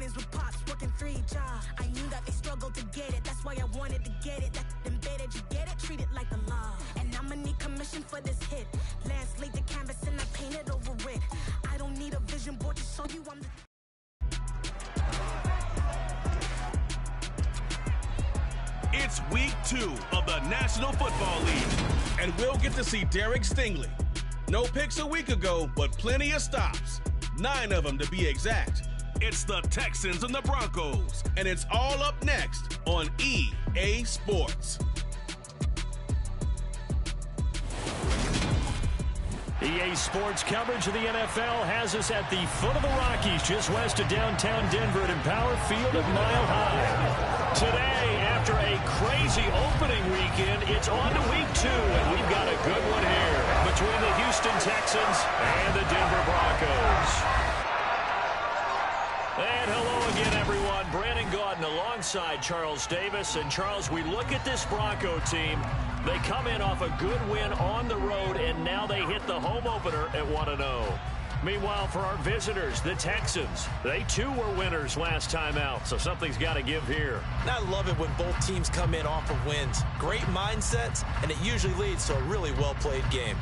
mornings with pops, working 3 jobs. I knew that they struggled to get it. That's why I wanted to get it. That embedded, you get it? Treat it like the law. And I'ma need commission for this hit. Lance laid the canvas and I painted over it. I don't need a vision board to show you I'm the... It's week 2 of the National Football League, and we'll get to see Derek Stingley. No picks a week ago, but plenty of stops. 9 of them to be exact. It's the Texans and the Broncos, and it's all up next on EA Sports. EA Sports coverage of the NFL has us at the foot of the Rockies, just west of downtown Denver at Empower Field at Mile High. Today, after a crazy opening weekend, it's on to week 2, and we've got a good one here between the Houston Texans and the Denver Broncos. And hello again, everyone. Brandon Gaudin alongside Charles Davis. And Charles, we look at this Bronco team. They come in off a good win on the road, and now they hit the home opener at 1-0. Meanwhile, for our visitors, the Texans, they too were winners last time out, so something's got to give here. And I love it when both teams come in off of wins. Great mindsets, and it usually leads to a really well-played game.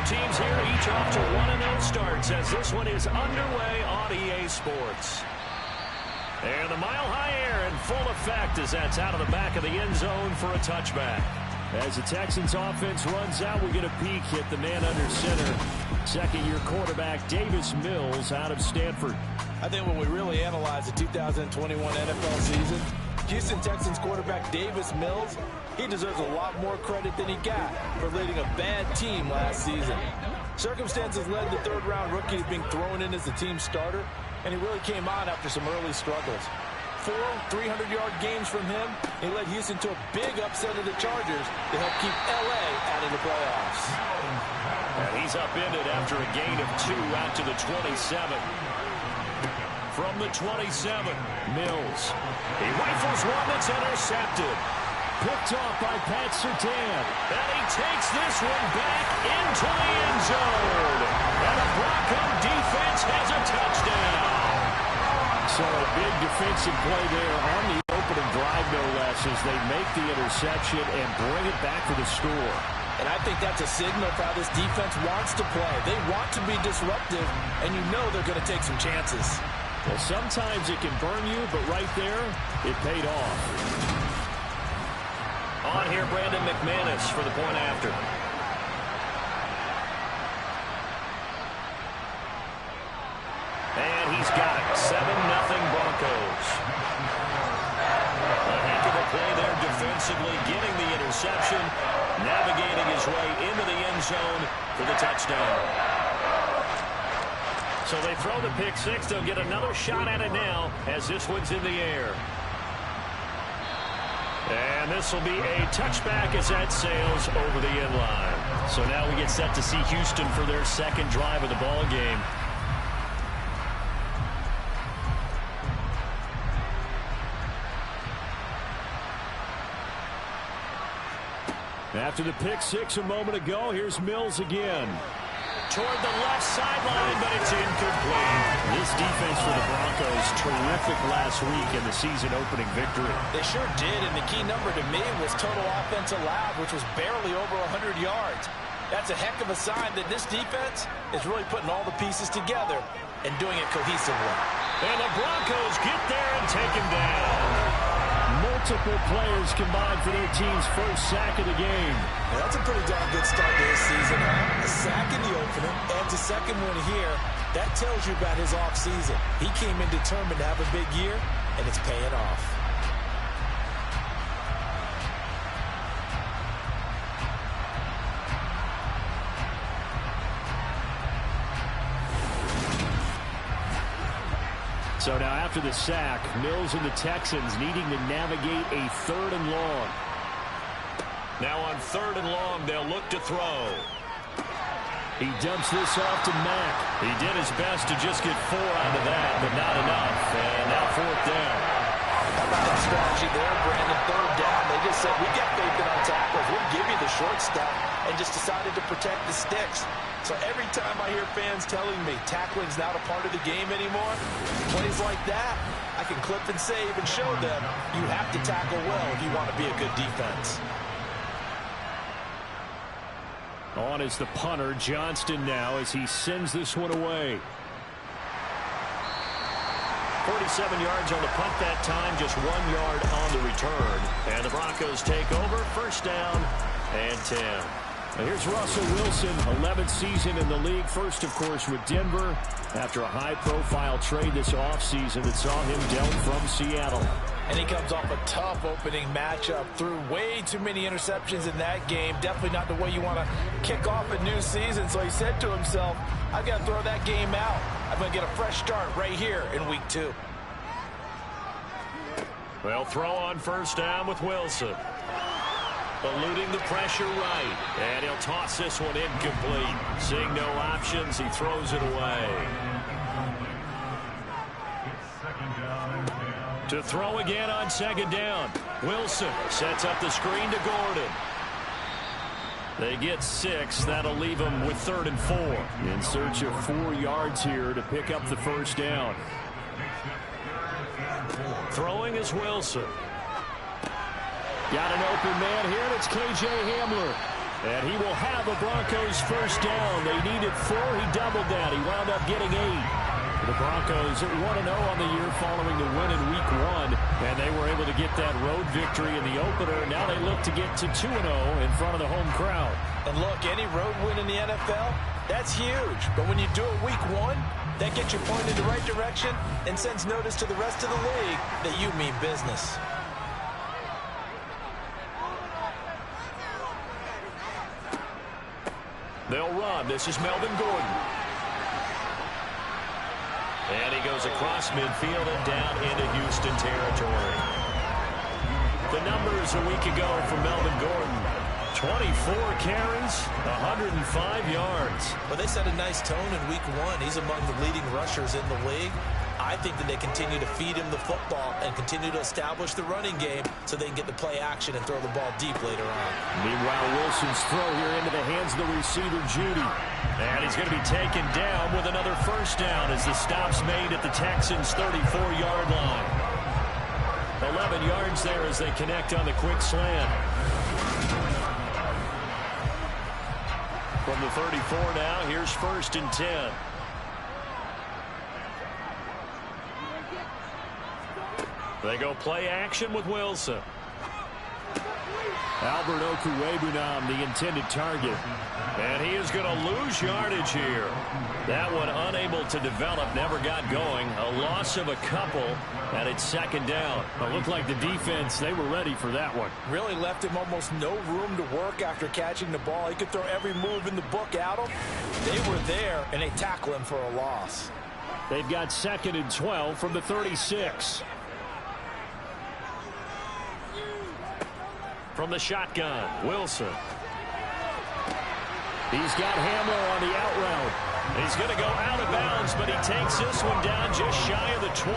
Teams here, each off to 1-0 starts as this one is underway on EA Sports. And the mile-high air in full effect as that's out of the back of the end zone for a touchback. As the Texans offense runs out, we get a peek at the man under center. Second-year quarterback Davis Mills out of Stanford. I think when we really analyze the 2021 NFL season, Houston Texans quarterback Davis Mills, he deserves a lot more credit than he got for leading a bad team last season. Circumstances led the third-round rookie to being thrown in as the team starter, and he really came on after some early struggles. 4 300-yard games from him, he led Houston to a big upset of the Chargers to help keep L.A. out of the playoffs. And he's upended after a gain of 2 out to the 27. From the 27, Mills. He rifles one that's intercepted. Picked off by Pat Surtain. And he takes this one back into the end zone. And the Bronco defense has a touchdown. So a big defensive play there on the opening drive, no less, as they make the interception and bring it back for the score. And I think that's a signal for how this defense wants to play. They want to be disruptive, and you know they're going to take some chances. Well, sometimes it can burn you, but right there, it paid off. On here, Brandon McManus for the point after. And he's got it. 7-0 Broncos. A heck of a play there defensively, getting the interception, navigating his way into the end zone for the touchdown. So they throw the pick six. They'll get another shot at it now as this one's in the air. And this will be a touchback as that sails over the end line. So now we get set to see Houston for their second drive of the ball game. After the pick six a moment ago, here's Mills again. Toward the left sideline, but it's incomplete. This defense for the Broncos, terrific last week in the season-opening victory. They sure did, and the key number to me was total offense allowed, which was barely over 100 yards. That's a heck of a sign that this defense is really putting all the pieces together and doing it cohesively. And the Broncos get there and take him down. Multiple players combined for their team's first sack of the game. Yeah, that's a pretty darn good start to this season, huh? A sack in the opener, adds a second one here. That tells you about his offseason. He came in determined to have a big year, and it's paying off. So now after the sack, Mills and the Texans needing to navigate a 3rd and long. Now on 3rd and long, they'll look to throw. He dumps this off to Mack. He did his best to just get 4 out of that, but not enough. And now 4th down. How about that strategy there, Brandon? 3rd down. They just said, we got faith in our tackles. We'll give you the short stuff, and just decided to protect the sticks. So every time I hear fans telling me tackling's not a part of the game anymore, plays like that, I can clip and save and show them you have to tackle well if you want to be a good defense. On is the punter, Johnston, now as he sends this one away. 47 yards on the punt that time, just 1 yard on the return. And the Broncos take over, 1st down and 10. Now here's Russell Wilson, 11th season in the league. First, of course, with Denver after a high-profile trade this offseason that saw him dealt from Seattle. And he comes off a tough opening matchup. Threw way too many interceptions in that game. Definitely not the way you want to kick off a new season. So he said to himself, I've got to throw that game out. I'm going to get a fresh start right here in week 2. They'll throw on 1st down with Wilson. Eluding the pressure right. And he'll toss this one incomplete. Seeing no options, he throws it away. To throw again on 2nd down. Wilson sets up the screen to Gordon. They get 6. That'll leave them with 3rd and 4. In search of 4 yards here to pick up the 1st down. Throwing is Wilson. Got an open man here, and it's K.J. Hamler. And he will have the Broncos 1st down. They needed 4. He doubled that. He wound up getting 8. The Broncos 1-0 on the year following the win in week 1. And they were able to get that road victory in the opener. Now they look to get to 2-0 in front of the home crowd. And look, any road win in the NFL, that's huge. But when you do it week 1, that gets you pointed in the right direction and sends notice to the rest of the league that you mean business. They'll run. This is Melvin Gordon. And he goes across midfield and down into Houston territory. The numbers a week ago for Melvin Gordon. 24 carries, 105 yards. Well, they set a nice tone in week 1. He's among the leading rushers in the league. I think that they continue to feed him the football and continue to establish the running game so they can get the play action and throw the ball deep later on. Meanwhile, Wilson's throw here into the hands of the receiver, Judy. And he's going to be taken down with another 1st down as the stop's made at the Texans' 34-yard line. 11 yards there as they connect on the quick slant. From the 34 now, here's 1st and 10. They go play action with Wilson. Albert Okwuegbunam, the intended target. And he is going to lose yardage here. That one unable to develop, never got going. A loss of a couple, and it's 2nd down. It looked like the defense, they were ready for that one. Really left him almost no room to work after catching the ball. He could throw every move in the book at him. They were there, and they tackle him for a loss. They've got 2nd and 12 from the 36. From the shotgun, Wilson. He's got Hamler on the out route. He's going to go out of bounds, but he takes this one down just shy of the 20.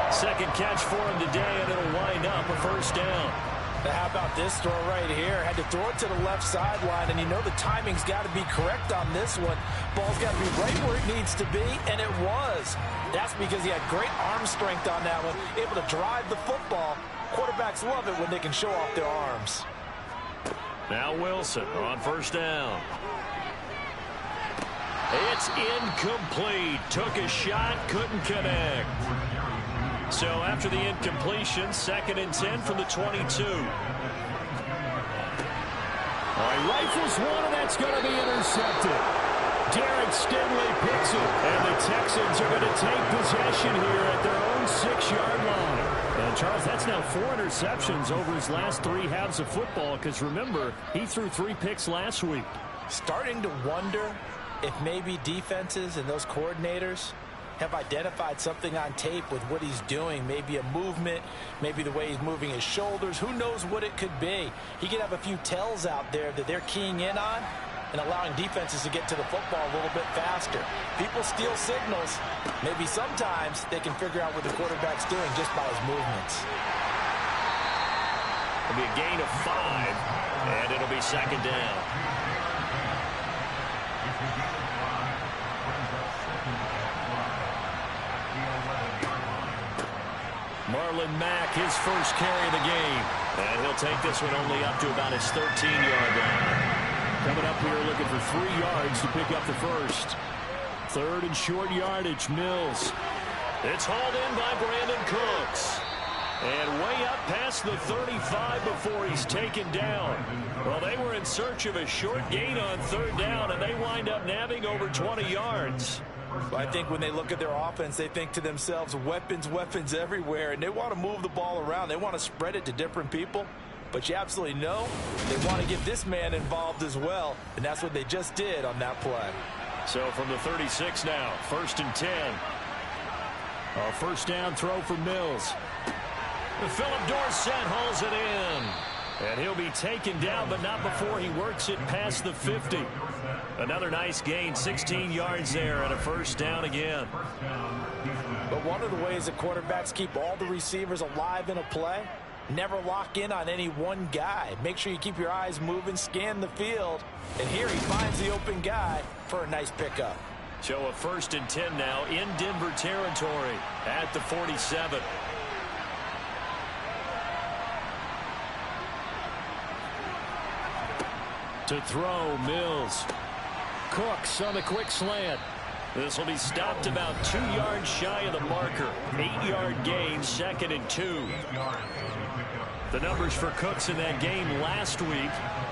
2nd catch for him today, and it'll wind up a 1st down. Now how about this throw right here? Had to throw it to the left sideline, and you know the timing's got to be correct on this one. Ball's got to be right where it needs to be, and it was. That's because he had great arm strength on that one, able to drive the football. Quarterbacks love it when they can show off their arms. Now Wilson on 1st down. It's incomplete. Took a shot, couldn't connect. So after the incompletion, 2nd and 10 from the 22. All right, rifles one, and that's going to be intercepted. Derek Stingley picks it, and the Texans are going to take possession here at their own 6-yard line. And Charles, that's now 4 interceptions over his last 3 halves of football, because remember, he threw 3 picks last week. Starting to wonder if maybe defenses and those coordinators have identified something on tape with what he's doing. Maybe a movement, maybe the way he's moving his shoulders. Who knows what it could be? He could have a few tells out there that they're keying in on and allowing defenses to get to the football a little bit faster. People steal signals. Maybe sometimes they can figure out what the quarterback's doing just by his movements. It'll be a gain of 5, and it'll be second down. Marlon Mack, his first carry of the game. And he'll take this one only up to about his 13-yard line. Coming up here looking for 3 yards to pick up the first. Third and short yardage, Mills. It's hauled in by Brandon Cooks. And way up past the 35 before he's taken down. Well, they were in search of a short gain on third down, and they wind up nabbing over 20 yards. Well, I think when they look at their offense, they think to themselves, weapons, weapons everywhere, and they want to move the ball around. They want to spread it to different people. But you absolutely know they want to get this man involved as well, and that's what they just did on that play. So from the 36 now, 1st and 10. A first down throw for Mills. Philip Dorsett hauls it in. And he'll be taken down, but not before he works it past the 50. Another nice gain, 16 yards there, and a first down again. But one of the ways that quarterbacks keep all the receivers alive in a play, never lock in on any one guy. Make sure you keep your eyes moving, scan the field, and here he finds the open guy for a nice pickup. So a 1st and 10 now in Denver territory at the 47. To throw, Mills. Cooks on the quick slant. This will be stopped about 2 yards shy of the marker. 8-yard gain, 2nd and 2. The numbers for Cooks in that game last week: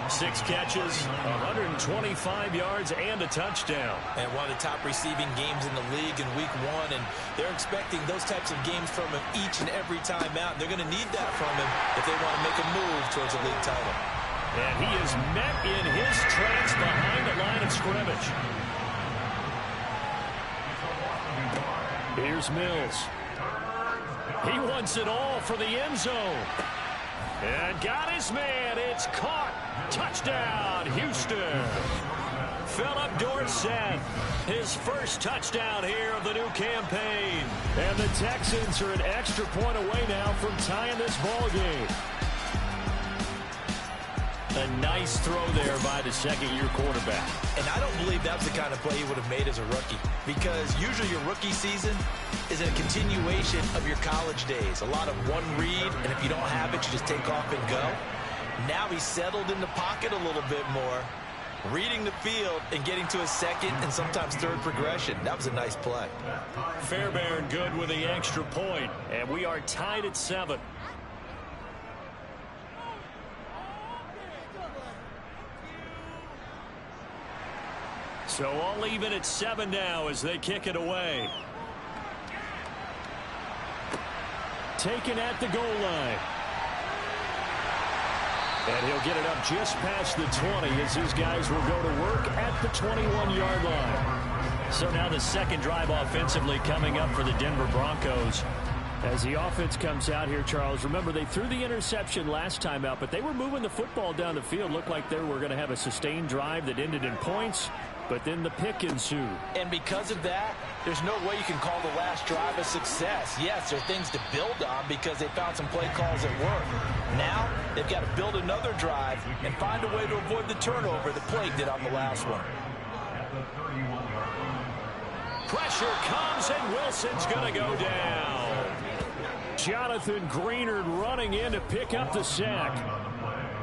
6 catches, 125 yards, and a touchdown. And one of the top receiving games in the league in week 1, and they're expecting those types of games from him each and every time out. And they're going to need that from him if they want to make a move towards a league title. And he is met in his tracks behind the line of scrimmage. Here's Mills. He wants it all for the end zone. And got his man. It's caught. Touchdown, Houston. Philip Dorsett, his first touchdown here of the new campaign. And the Texans are an extra point away now from tying this ball game. A nice throw there by the second-year quarterback. And I don't believe that's the kind of play he would have made as a rookie, because usually your rookie season is a continuation of your college days. A lot of one read, and if you don't have it, you just take off and go. Now he's settled in the pocket a little bit more, reading the field and getting to a second and sometimes third progression. That was a nice play. Fairbairn good with the extra point, and we are tied at 7. So all even at 7 now as they kick it away. Taken at the goal line. And he'll get it up just past the 20 as his guys will go to work at the 21-yard line. So now the second drive offensively coming up for the Denver Broncos. As the offense comes out here, Charles, remember they threw the interception last time out, but they were moving the football down the field. Looked like they were going to have a sustained drive that ended in points. But then the pick ensued. And because of that, there's no way you can call the last drive a success. Yes, there are things to build on because they found some play calls that work. Now, they've got to build another drive and find a way to avoid the turnover that plagued it on the last one. Pressure comes, and Wilson's going to go down. Jonathan Greenard running in to pick up the sack.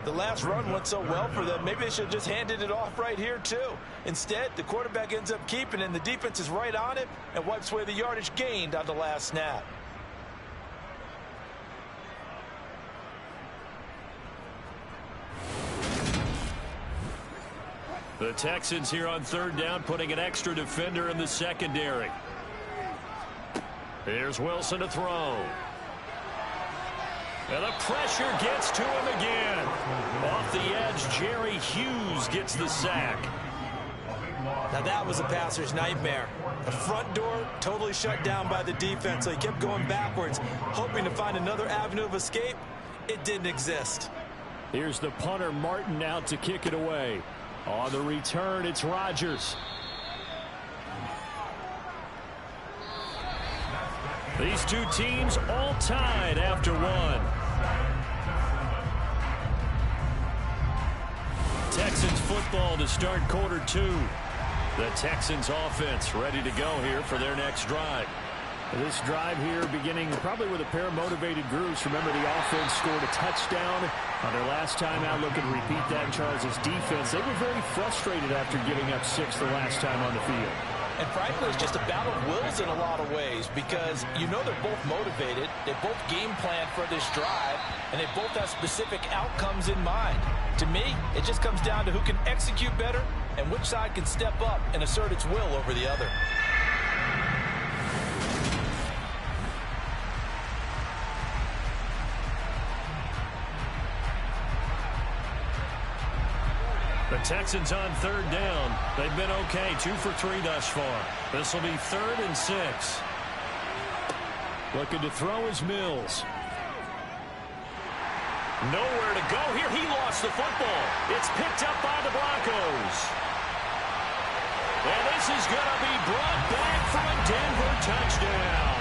The last run went so well for them, maybe they should have just handed it off right here, too. Instead, the quarterback ends up keeping it, and the defense is right on it and wipes away the yardage gained on the last snap. The Texans here on third down, putting an extra defender in the secondary. Here's Wilson to throw. And the pressure gets to him again. Off the edge, Jerry Hughes gets the sack. Now that was a passer's nightmare. The front door totally shut down by the defense, so he kept going backwards, hoping to find another avenue of escape. It didn't exist. Here's the punter, Martin, out to kick it away. On the return, it's Rodgers. These two teams all tied after one. Texans football to start quarter two. The Texans offense ready to go here for their next drive. This drive here beginning probably with a pair of motivated groups. Remember, the offense scored a touchdown on their last time out. Looking to repeat that in Charles's defense. They were very frustrated after giving up 6 the last time on the field. And frankly, it's just a battle of wills in a lot of ways because you know they're both motivated. They both game plan for this drive, and they both have specific outcomes in mind. To me, it just comes down to who can execute better and which side can step up and assert its will over the other. The Texans on third down. They've been okay, 2 for 3 thus far. This will be 3rd and 6. Looking to throw is Mills. Nowhere to go here. He lost the football. It's picked up by the Broncos. And this is going to be brought back for a Denver touchdown.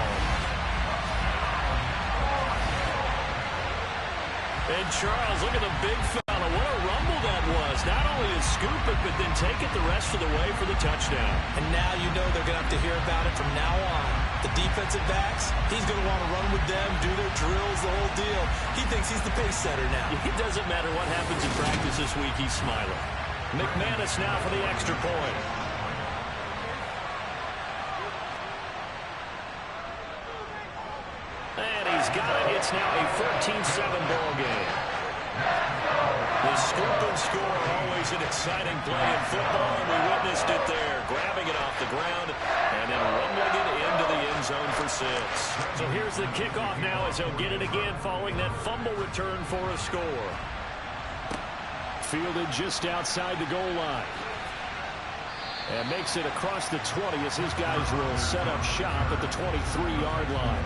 And Charles, look at the big fella. What a rumble that was. Not only to scoop it, but then take it the rest of the way for the touchdown. And now you know they're going to have to hear about it from now on. The defensive backs, he's going to want to run with them, do their drills, the whole deal. He thinks he's the pace setter now. It doesn't matter what happens in practice this week, he's smiling. McManus now for the extra point. And he's got it. It's now a 14-7 ball game. The scoop and score, always an exciting play in football, and we witnessed it there. Grabbing it off the ground and then rumbling it into the end zone for 6. So here's the kickoff now as he'll get it again following that fumble return for a score. Fielded just outside the goal line. And makes it across the 20 as his guys will set up shop at the 23-yard line.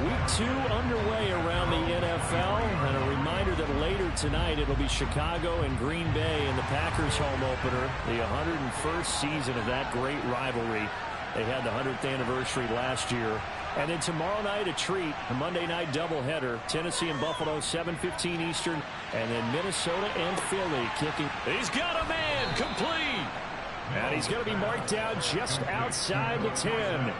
Week 2 underway around the NFL, and a reminder that later tonight it'll be Chicago and Green Bay in the Packers home opener, the 101st season of that great rivalry. They had the 100th anniversary last year. And then tomorrow night a treat, a Monday night doubleheader, Tennessee and Buffalo, 7:15 Eastern, and then Minnesota and Philly kicking. He's got a man, complete! And he's going to be marked down just outside the 10.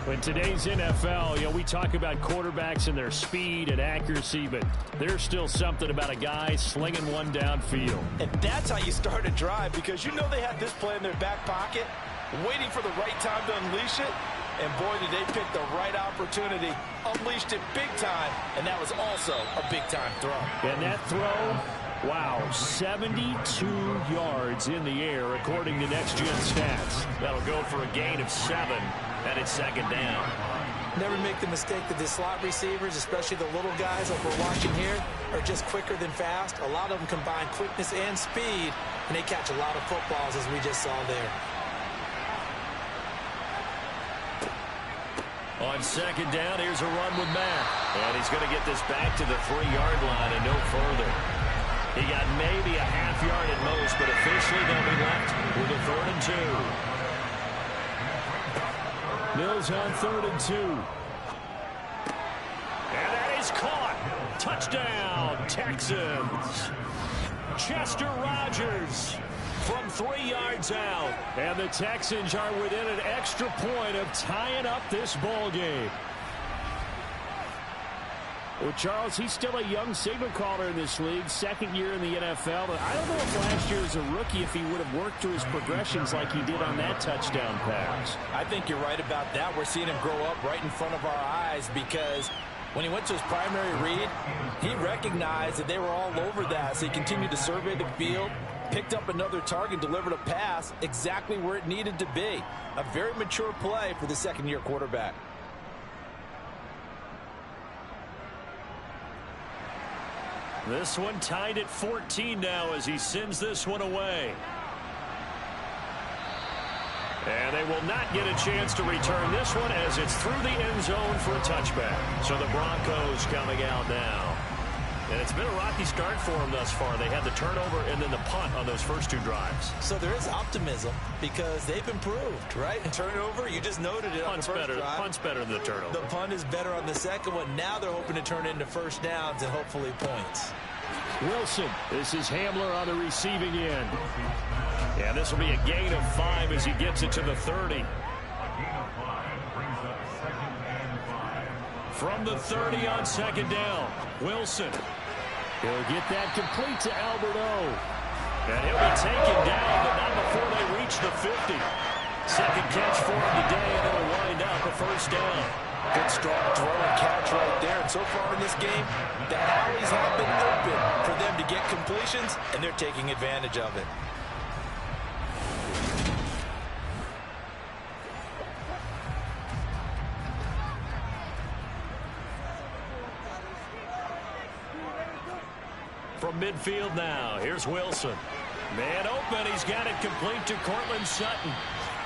In today's NFL, we talk about quarterbacks and their speed and accuracy, but there's still something about a guy slinging one downfield. And that's how you start a drive, because you know they had this play in their back pocket, waiting for the right time to unleash it. And boy, did they pick the right opportunity, unleashed it big time, and that was also a big-time throw. And that throw, wow, 72 yards in the air, according to Next Gen Stats. That'll go for a gain of 7. And it's 2nd down. Never make the mistake that the slot receivers, especially the little guys like we're watching here, are just quicker than fast. A lot of them combine quickness and speed, and they catch a lot of footballs, as we just saw there. On 2nd down, here's a run with Matt. And he's going to get this back to the 3-yard line and no further. He got maybe a half yard at most, but officially they'll be left with a 3rd and 2. Mills on 3rd and 2. And that is caught. Touchdown, Texans. Chester Rogers from 3 yards out. And the Texans are within an extra point of tying up this ball game. Well, Charles, he's still a young signal caller in this league, 2nd year in the NFL. But I don't know if last year as a rookie, if he would have worked through his progressions like he did on that touchdown pass. I think you're right about that. We're seeing him grow up right in front of our eyes, because when he went to his primary read, he recognized that they were all over that. So he continued to survey the field, picked up another target, delivered a pass exactly where it needed to be. A very mature play for the 2nd-year quarterback. This one tied at 14 now as he sends this one away. And they will not get a chance to return this one as it's through the end zone for a touchback. So the Broncos coming out now. And it's been a rocky start for them thus far. They had the turnover and then the punt on those first 2 drives. So there is optimism because they've improved, right? And turnover, you just noted it on the first drive. Punt's better than the turnover. The punt is better on the second one. Now they're hoping to turn it into first downs and hopefully points. Wilson, this is Hamler on the receiving end. And this will be a gain of 5 as he gets it to the 30. From the 30 on second down, Wilson. He'll get that complete to Alberto. And he'll be taken down, but not before they reach the 50. Second catch for him today, and it'll wind up a first down. Good strong throw and catch right there. And so far in this game, the alleys have been open for them to get completions, and they're taking advantage of it. From midfield now, here's Wilson. Man open, he's got it complete to Cortland Sutton.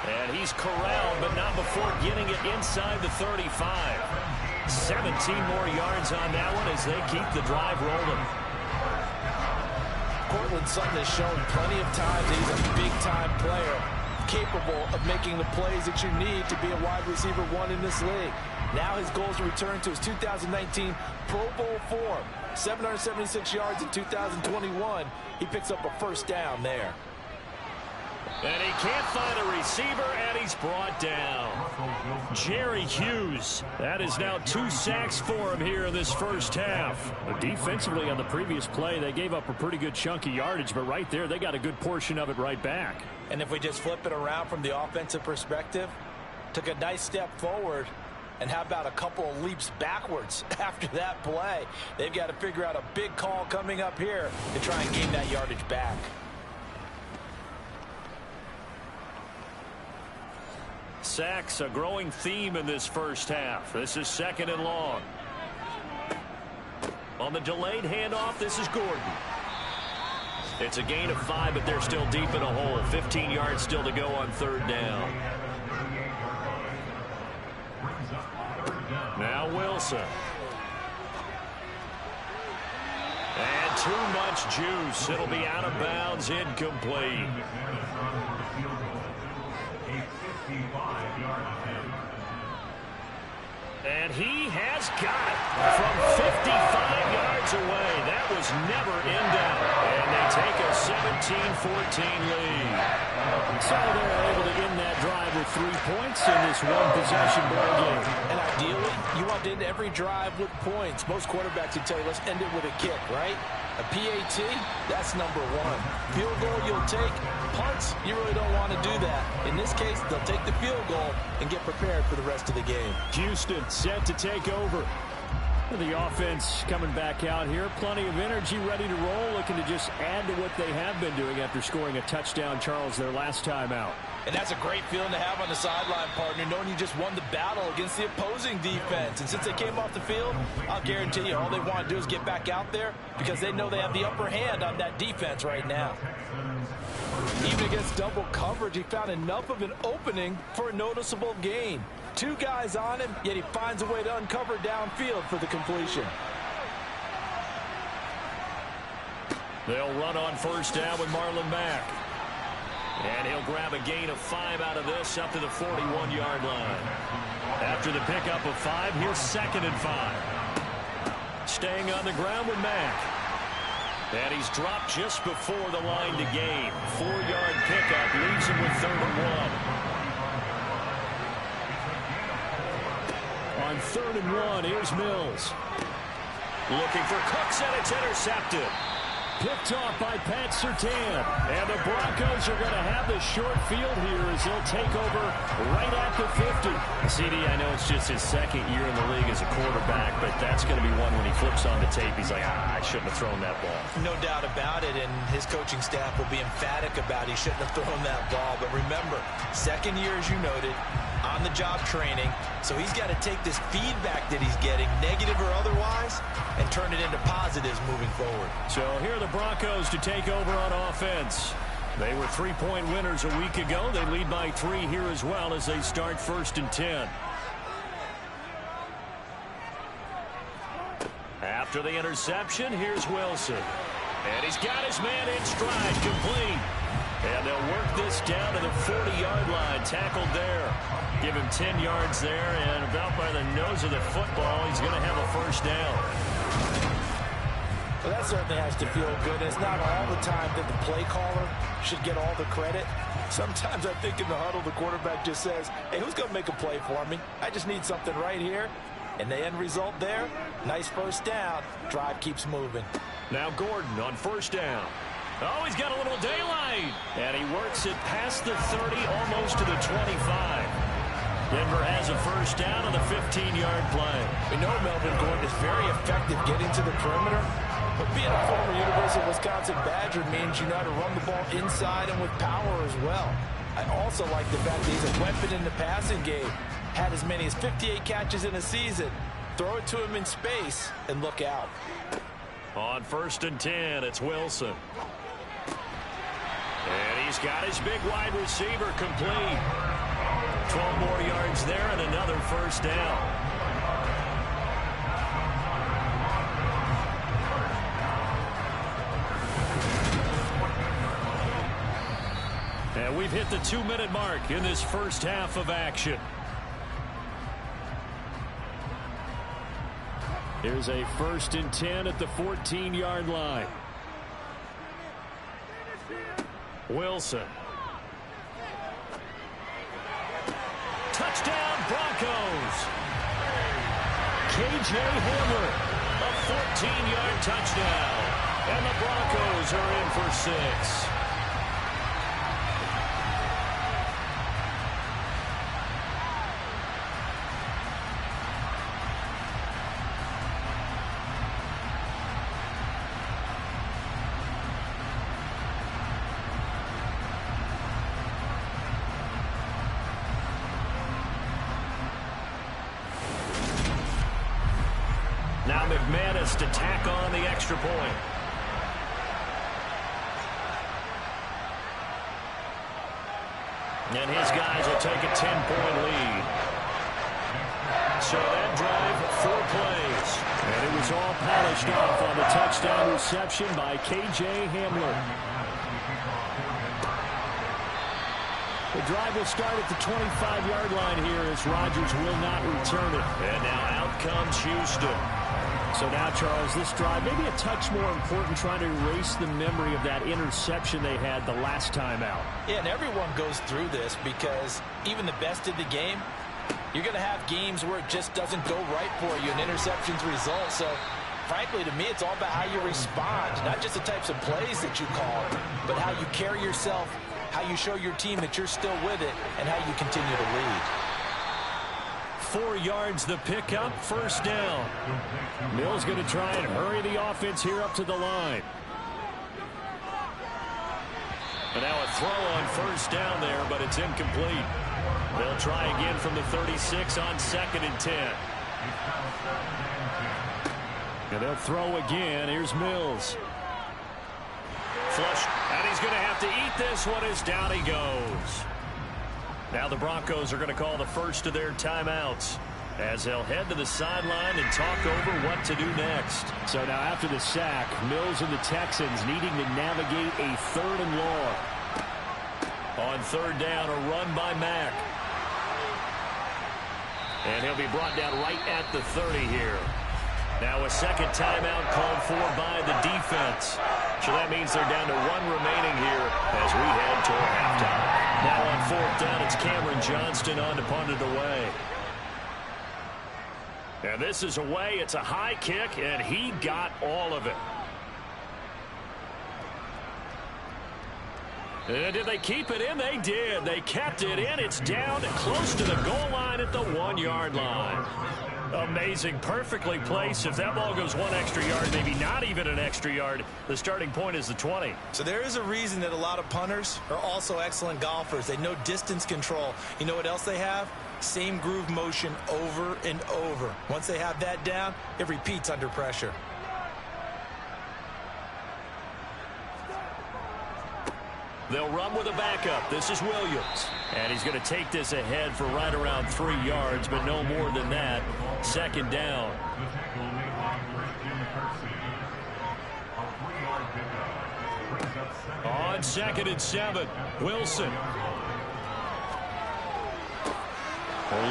And he's corralled, but not before getting it inside the 35. 17 more yards on that one as they keep the drive rolling. Cortland Sutton has shown plenty of times that he's a big-time player, capable of making the plays that you need to be a wide receiver 1 in this league. Now his goal is to return to his 2019 Pro Bowl form. 776 yards in 2021. He picks up a first down there. And he can't find a receiver, and he's brought down. Jerry Hughes. That is now 2 sacks for him here in this first half. But defensively on the previous play, they gave up a pretty good chunk of yardage, but right there, they got a good portion of it right back. And if we just flip it around from the offensive perspective, took a nice step forward, and how about a couple of leaps backwards after that play? They've got to figure out a big call coming up here to try and gain that yardage back. Sacks, a growing theme in this first half. This is second and long. On the delayed handoff, this is Gordon. It's a gain of 5, but they're still deep in a hole. 15 yards still to go on third down. Now Wilson. And too much juice. It'll be out of bounds, incomplete. And he has got it from 55 yards away. That was never in doubt. And they take a 17-14 lead. So they're able to end that drive with 3 points in this one-possession ball game. And ideally, you want to end every drive with points. Most quarterbacks would tell you, let's end it with a kick, right? A PAT, that's number 1. Field goal you'll take. Punts, you really don't want to do that. In this case, they'll take the field goal and get prepared for the rest of the game. Houston set to take over. The offense coming back out here. Plenty of energy, ready to roll, looking to just add to what they have been doing after scoring a touchdown, Charles, their last time out. And that's a great feeling to have on the sideline, partner, knowing you just won the battle against the opposing defense. And since they came off the field, I'll guarantee you all they want to do is get back out there because they know they have the upper hand on that defense right now. Even against double coverage, he found enough of an opening for a noticeable gain. 2 guys on him, yet he finds a way to uncover downfield for the completion. They'll run on first down with Marlon Mack. And he'll grab a gain of 5 out of this up to the 41-yard line. After the pickup of 5, here's second and 5. Staying on the ground with Mack. And he's dropped just before the line to gain. 4-yard pickup leaves him with third and 1. On third and 1, here's Mills. Looking for Cooks, and it's intercepted. Picked off by Pat Surtain. And the Broncos are going to have the short field here as they'll take over right at the 50. CD, I know it's just his second year in the league as a quarterback, but that's going to be one when he flips on the tape. He's like, I shouldn't have thrown that ball. No doubt about it, and his coaching staff will be emphatic about he shouldn't have thrown that ball. But remember, second year, as you noted, on-the-job training, so he's got to take this feedback that he's getting, negative or otherwise, and turn it into positives moving forward. So here are the Broncos to take over on offense. They were 3-point winners a week ago. They lead by 3 here as well as they start 1st and 10. After the interception, here's Wilson. And he's got his man in stride, complete. And they'll work this down to the 40-yard line, tackled there. Give him 10 yards there, and about by the nose of the football, he's going to have a 1st down. Well, that certainly has to feel good. It's not all the time that the play caller should get all the credit. Sometimes I think in the huddle, the quarterback just says, hey, who's going to make a play for me? I just need something right here. And the end result there, nice 1st down. Drive keeps moving. Now Gordon on 1st down. Oh, he's got a little daylight. And he works it past the 30, almost to the 25. Denver has a 1st down on the 15-yard play. We know Melvin Gordon is very effective getting to the perimeter. But being a former University of Wisconsin Badger means you know how to run the ball inside and with power as well. I also like the fact that he's a weapon in the passing game. Had as many as 58 catches in a season. Throw it to him in space and look out. On 1st and 10, it's Wilson. And he's got his big wide receiver complete. 12 more yards there and another 1st down. And we've hit the 2-minute mark in this 1st half of action. Here's a 1st and 10 at the 14-yard line. Wilson. Touchdown, Broncos. K.J. Hamler, a 14-yard touchdown. And the Broncos are in for 6. Now McManus to tack on the extra point. And his guys will take a 10-point lead. So that drive, 4 plays. And it was all polished off on the touchdown reception by K.J. Hamler. The drive will start at the 25-yard line here as Rodgers will not return it. And now out comes Houston. So now, Charles, this drive maybe a touch more important, trying to erase the memory of that interception they had the last time out. Yeah, and everyone goes through this because even the best of the game, you're going to have games where it just doesn't go right for you, and interceptions result. So, frankly, to me, it's all about how you respond, not just the types of plays that you call, but how you carry yourself, how you show your team that you're still with it, and how you continue to lead. 4 yards the pickup, 1st down. Mills going to try and hurry the offense here up to the line. And now a throw on 1st down there, but it's incomplete. They'll try again from the 36 on 2nd and 10. And they'll throw again. Here's Mills. Flush, and he's going to have to eat this one as down he goes. Now the Broncos are going to call the first of their timeouts as they'll head to the sideline and talk over what to do next. So now after the sack, Mills and the Texans needing to navigate a 3rd and long. On 3rd down, a run by Mack. And he'll be brought down right at the 30 here. Now a 2nd timeout called for by the defense. So that means they're down to 1 remaining here as we head toward halftime. Now on 4th down, it's Cameron Johnston on to punt it away. And this is away. It's a high kick, and he got all of it. And did they keep it in? They did. They kept it in. It's down close to the goal line at the 1-yard line. Amazing. Perfectly placed. If that ball goes 1 extra yard, maybe not even an extra yard, the starting point is the 20. So there is a reason that a lot of punters are also excellent golfers. They know distance control. You know what else they have? Same groove motion over and over. Once they have that down, it repeats under pressure. They'll run with a backup. This is Williams. And he's going to take this ahead for right around 3 yards, but no more than that. Second down. On 2nd and 7, Wilson.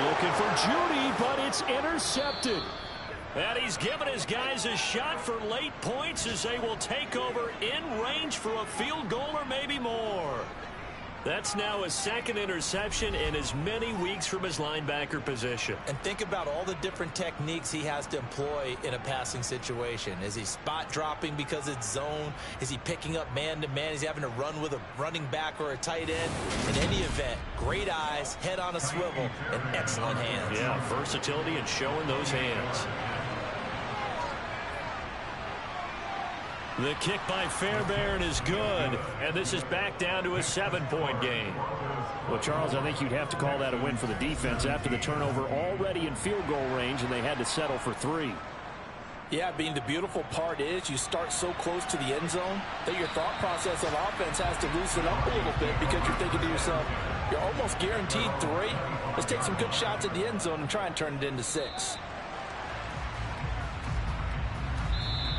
Looking for Judy, but it's intercepted. And he's given his guys a shot for late points as they will take over in range for a field goal or maybe more. That's now his 2nd interception in as many weeks from his linebacker position. And think about all the different techniques he has to employ in a passing situation. Is he spot dropping because it's zone? Is he picking up man-to-man? Is he having to run with a running back or a tight end? In any event, great eyes, head on a swivel, and excellent hands. Yeah, versatility and showing those hands. The kick by Fairbairn is good, and this is back down to a 7-point game. Well, Charles, I think you'd have to call that a win for the defense after the turnover already in field goal range, and they had to settle for 3. Yeah, Bean, the beautiful part is you start so close to the end zone that your thought process of offense has to loosen up a little bit because you're thinking to yourself, you're almost guaranteed 3. Let's take some good shots at the end zone and try and turn it into 6.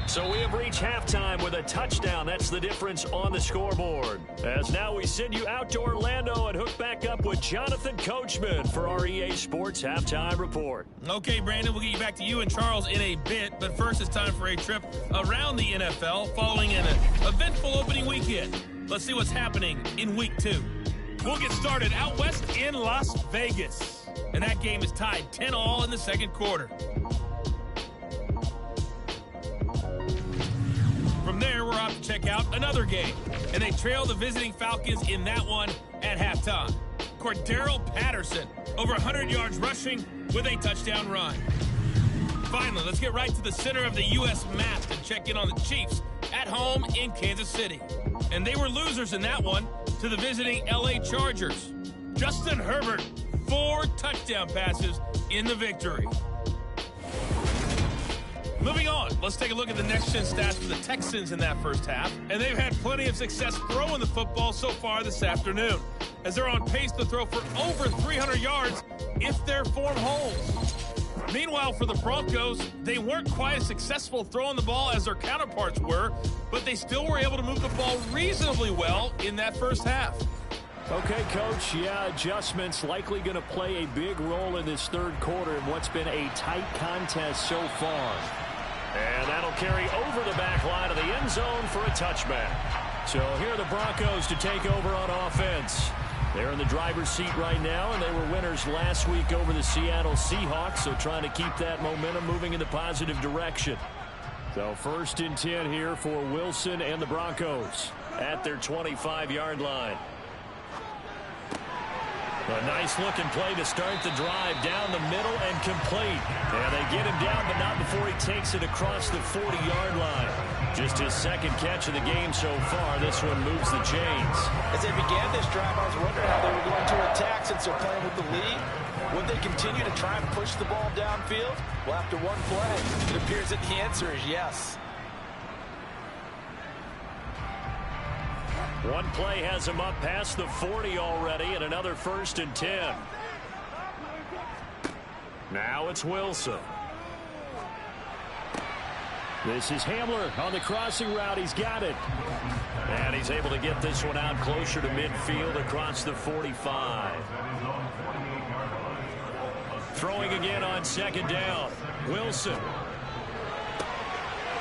So we have reached halftime with a touchdown. That's the difference on the scoreboard. As now we send you out to Orlando and hook back up with Jonathan Coachman for our EA Sports Halftime Report. Okay, Brandon, we'll get you back to you and Charles in a bit. But first, it's time for a trip around the NFL following an eventful opening weekend. Let's see what's happening in Week 2. We'll get started out west in Las Vegas. And that game is tied 10-all in the second quarter. From there, we're off to check out another game. And they trail the visiting Falcons in that one at halftime. Cordero Patterson, over 100 yards rushing with a touchdown run. Finally, let's get right to the center of the U.S. map and check in on the Chiefs at home in Kansas City. And they were losers in that one to the visiting L.A. Chargers. Justin Herbert, 4 touchdown passes in the victory. Moving on, let's take a look at the next-gen stats for the Texans in that first half. And they've had plenty of success throwing the football so far this afternoon, as they're on pace to throw for over 300 yards if their form holds. Meanwhile, for the Broncos, they weren't quite as successful throwing the ball as their counterparts were, but they still were able to move the ball reasonably well in that first half. Okay, Coach, yeah, adjustments likely going to play a big role in this third quarter in what's been a tight contest so far. And that'll carry over the back line of the end zone for a touchback. So here are the Broncos to take over on offense. They're in the driver's seat right now, and they were winners last week over the Seattle Seahawks, so trying to keep that momentum moving in the positive direction. So 1st and 10 here for Wilson and the Broncos at their 25-yard line. A nice-looking play to start the drive down the middle and complete. And they get him down, but not before he takes it across the 40-yard line. Just his 2nd catch of the game so far. This one moves the chains. As they began this drive, I was wondering how they were going to attack since they're playing with the lead. Would they continue to try and push the ball downfield? Well, after one play, it appears that the answer is yes. One play has him up past the 40 already, and another 1st and 10. Now it's Wilson. This is Hamler on the crossing route. He's got it. And he's able to get this one out closer to midfield across the 45. Throwing again on 2nd down. Wilson.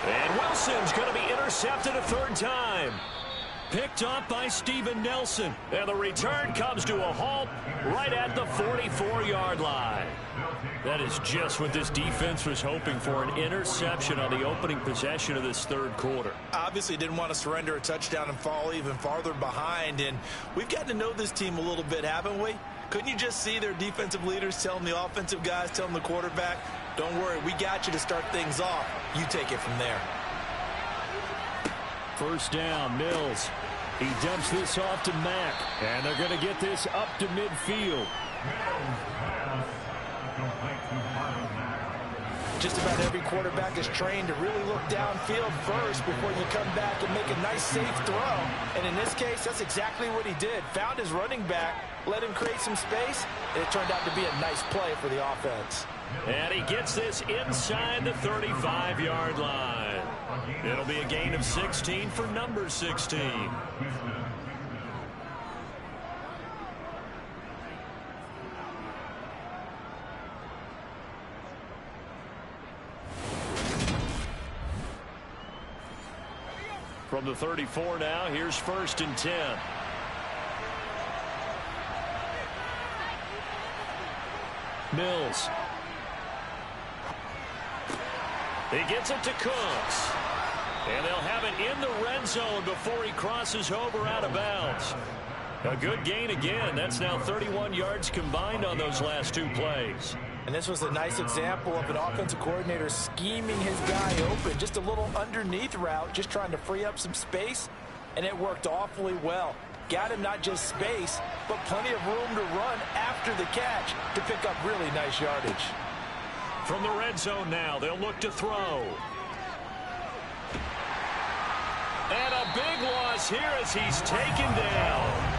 And Wilson's going to be intercepted a 3rd time. Picked up by Steven Nelson. And the return comes to a halt right at the 44-yard line. That is just what this defense was hoping for, an interception on the opening possession of this third quarter. Obviously didn't want to surrender a touchdown and fall even farther behind. And we've gotten to know this team a little bit, haven't we? Couldn't you just see their defensive leaders telling the offensive guys, telling the quarterback, don't worry, we got you to start things off. You take it from there. 1st down, Mills. He dumps this off to Mack, and they're going to get this up to midfield. Just about every quarterback is trained to really look downfield first before you come back and make a nice, safe throw. And in this case, that's exactly what he did. Found his running back, let him create some space, and it turned out to be a nice play for the offense. And he gets this inside the 35-yard line. It'll be a gain of 16 for number 16. From the 34 now, here's 1st and 10. Mills. He gets it to Cooks. And they'll have it in the red zone before he crosses over out of bounds. A good gain again. That's now 31 yards combined on those last 2 plays. And this was a nice example of an offensive coordinator scheming his guy open. Just a little underneath route, just trying to free up some space, and it worked awfully well. Got him not just space, but plenty of room to run after the catch to pick up really nice yardage. From the red zone now, they'll look to throw. And a big loss here as he's taken down.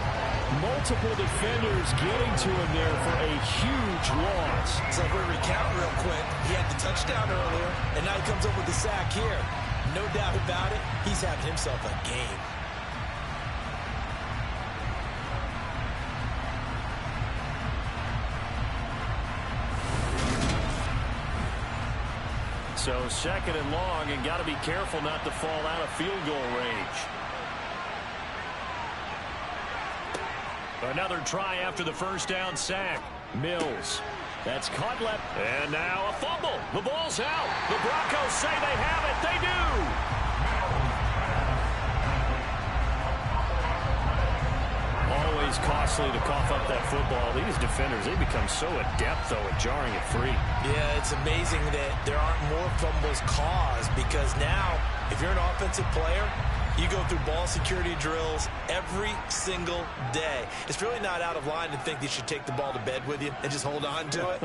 Multiple defenders getting to him there for a huge loss. So if we recount real quick, he had the touchdown earlier, and now he comes up with the sack here. No doubt about it, he's having himself a game. So 2nd and long, and got to be careful not to fall out of field goal range. Another try after the first down sack. Mills. That's caught left. And now a fumble. The ball's out. The Broncos say they have it. They do. Always costly to cough up that football. These defenders, they become so adept, though, at jarring it free. Yeah, it's amazing that there aren't more fumbles caused, because now, if you're an offensive player, you go through ball security drills every single day. It's really not out of line to think you should take the ball to bed with you and just hold on to it.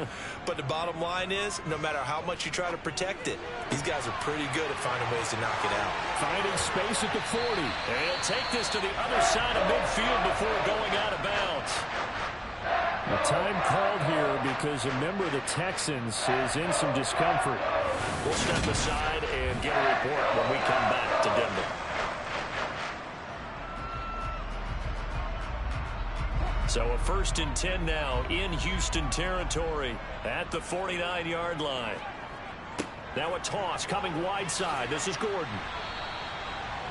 But the bottom line is, no matter how much you try to protect it, these guys are pretty good at finding ways to knock it out. Finding space at the 40. And he'll take this to the other side of midfield before going out of bounds. A time called here because a member of the Texans is in some discomfort. We'll step aside and get a report when we come back to Denver. So a 1st and 10 now in Houston territory at the 49-yard line. Now a toss coming wide side. This is Gordon.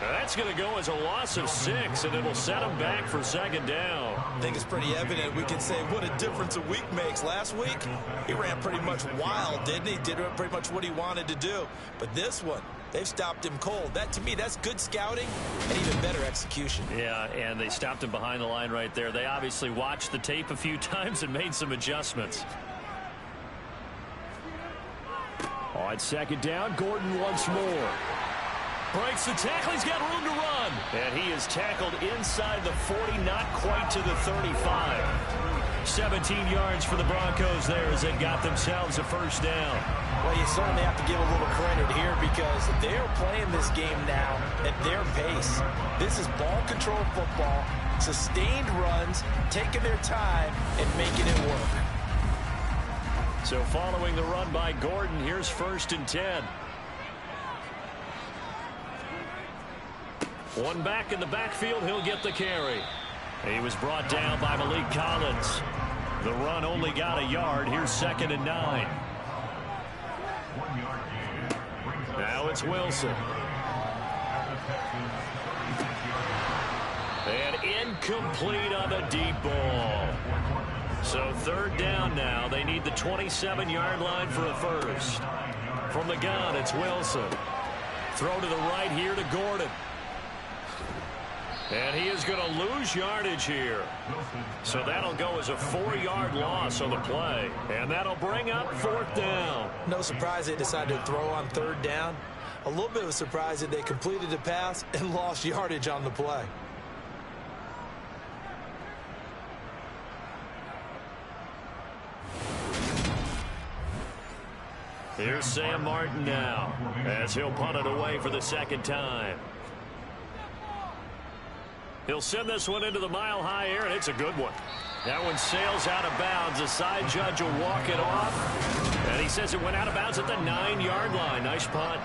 That's going to go as a loss of 6, and it'll set him back for 2nd down. I think it's pretty evident. We can say what a difference a week makes. Last week, he ran pretty much wild, didn't he? Did pretty much what he wanted to do. But this one, they've stopped him cold. That, to me, that's good scouting and even better execution. Yeah, and they stopped him behind the line right there. They obviously watched the tape a few times and made some adjustments. On 2nd down, Gordon once more. Breaks the tackle. He's got room to run. And he is tackled inside the 40, not quite to the 35. 17 yards for the Broncos there as they got themselves a 1st down. Well, you certainly have to give a little credit here because they're playing this game now at their pace. This is ball control football, sustained runs, taking their time, and making it work. So following the run by Gordon, here's 1st and 10. One back in the backfield, he'll get the carry. He was brought down by Malik Collins. The run only got a yard. Here's 2nd and 9. Now it's Wilson. And incomplete on the deep ball. So 3rd down now. They need the 27-yard line for a 1st. From the gun, it's Wilson. Throw to the right here to Gordon. And he is going to lose yardage here. So that'll go as a 4-yard loss on the play. And that'll bring up 4th down. No surprise they decided to throw on 3rd down. A little bit of a surprise that they completed the pass and lost yardage on the play. Here's Sam Martin now as he'll punt it away for the second time. He'll send this one into the mile-high air, and it's a good one. That one sails out of bounds. The side judge will walk it off, and he says it went out of bounds at the 9-yard line. Nice punt.